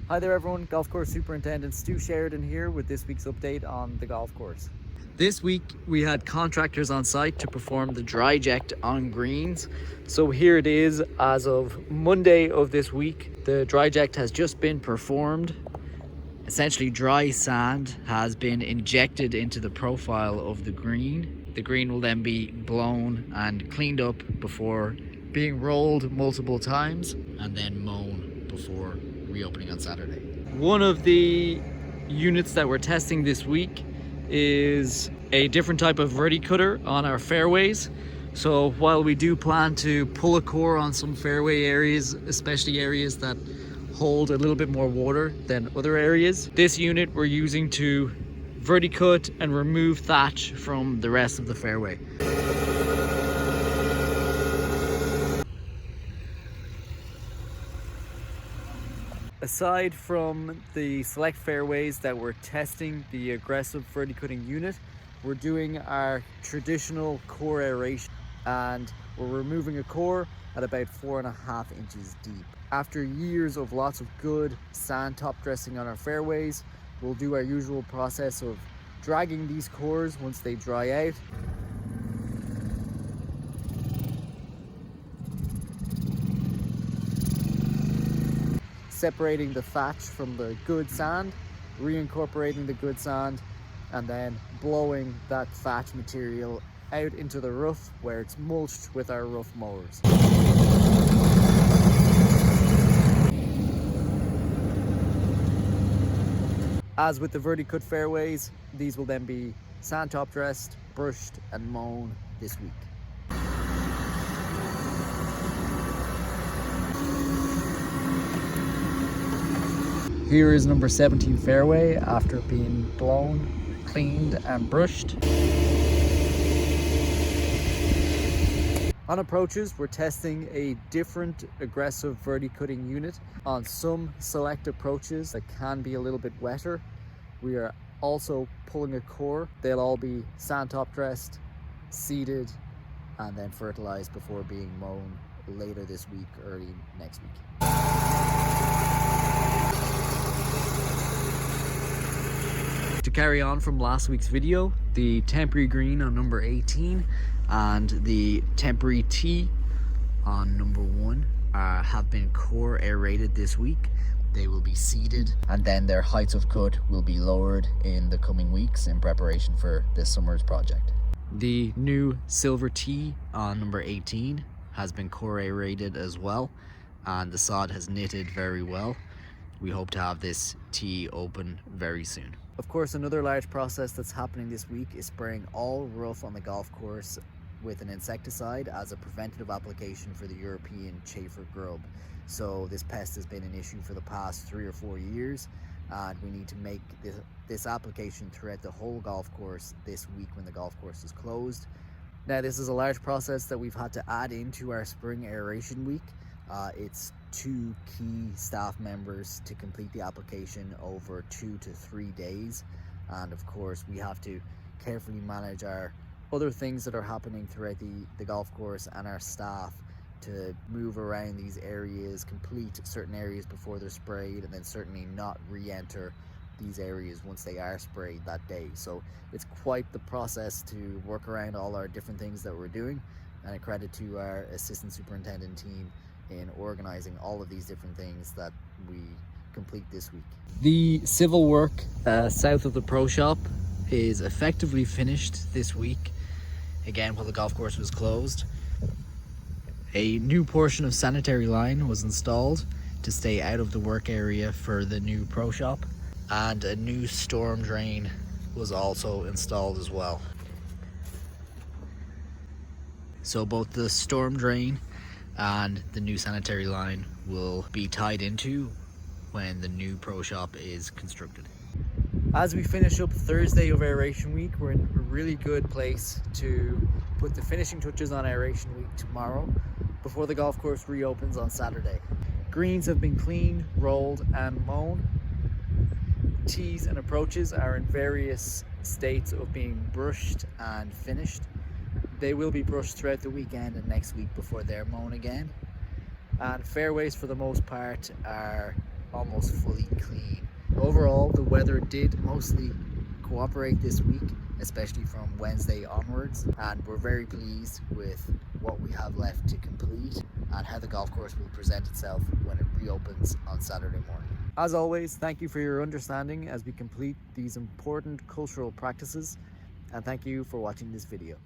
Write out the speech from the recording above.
Hi there everyone, Golf Course Superintendent Stu Sheridan here with this week's update on the golf course. This week we had contractors on site to perform the dry jet on greens. So here it is as of Monday of this week. The dry jet has just been performed. Essentially dry sand has been injected into the profile of the green. The green will then be blown and cleaned up before being rolled multiple times and then mown before reopening on Saturday. One of the units that we're testing this week is a different type of verti cutter on our fairways. So while we do plan to pull a core on some fairway areas, especially areas that hold a little bit more water than other areas, this unit we're using to verticut and remove thatch from the rest of the fairway. Aside from the select fairways that we're testing the aggressive verticutting unit, we're doing our traditional core aeration, and we're removing a core at about 4.5 inches deep. After years of lots of good sand top dressing on our fairways, we'll do our usual process of dragging these cores once they dry out. Separating the thatch from the good sand, reincorporating the good sand, and then blowing that thatch material out into the rough where it's mulched with our rough mowers. As with the verticut fairways, these will then be sand top dressed, brushed and mown this week. Here is number 17 fairway after being blown, cleaned and brushed. On approaches, we're testing a different aggressive verticutting unit. On some select approaches that can be a little bit wetter, we are also pulling a core. They'll all be sand top dressed, seeded, and then fertilized before being mown later this week, early next week. To carry on from last week's video, the temporary green on number 18 and the temporary tee on number 1 have been core aerated this week. They will be seeded and then their heights of cut will be lowered in the coming weeks in preparation for this summer's project. The new silver tee on number 18 has been core aerated as well, and the sod has knitted very well. We hope to have this tee open very soon. Of course, another large process that's happening this week is spraying all rough on the golf course with an insecticide as a preventative application for the European chafer grub. So this pest has been an issue for the past 3 or 4 years, and we need to make this application throughout the whole golf course this week when the golf course is closed. Now, this is a large process that we've had to add into our spring aeration week. It's 2 key staff members to complete the application over 2 to 3 days, and of course we have to carefully manage our other things that are happening throughout the golf course and our staff to move around these areas, complete certain areas before they're sprayed, and then certainly not re-enter these areas once they are sprayed that day. So it's quite the process to work around all our different things that we're doing, and a credit to our assistant superintendent team in organizing all of these different things that we complete this week. The civil work south of the pro shop is effectively finished this week, again while the golf course was closed. A new portion of sanitary line was installed to stay out of the work area for the new pro shop, and a new storm drain was also installed as well. So both the storm drain and the new sanitary line will be tied into when the new pro shop is constructed. As we finish up Thursday of aeration week, we're in a really good place to put the finishing touches on aeration week tomorrow before the golf course reopens on Saturday. Greens have been cleaned, rolled and mown. Tees and approaches are in various states of being brushed and finished. They will be brushed throughout the weekend and next week before they're mown again. And fairways for the most part are almost fully clean. Overall, the weather did mostly cooperate this week, especially from Wednesday onwards, and we're very pleased with what we have left to complete and how the golf course will present itself when it reopens on Saturday morning. As always, thank you for your understanding as we complete these important cultural practices, and thank you for watching this video.